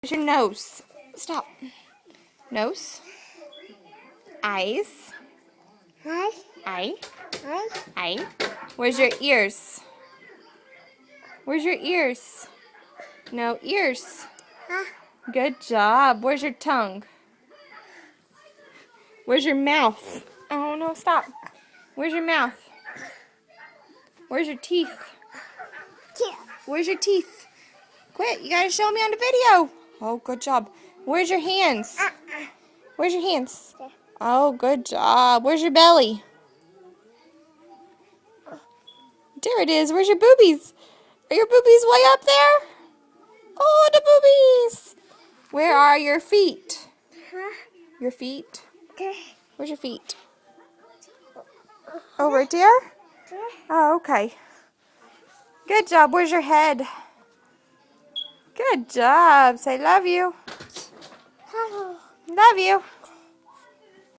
Where's your nose? Stop. Nose. Eyes. Eye. Eye. Where's your ears? Where's your ears? No ears. Good job. Where's your tongue? Where's your mouth? Oh no, stop. Where's your mouth? Where's your teeth? Where's your teeth? Quit, you gotta show me on the video. Oh, good job. Where's your hands? Where's your hands? Oh, good job. Where's your belly? There it is. Where's your boobies? Are your boobies way up there? Oh, the boobies. Where are your feet? Your feet? Where's your feet? Oh, right there? Oh, okay. Good job. Where's your head? Good job. Say love you. Love you.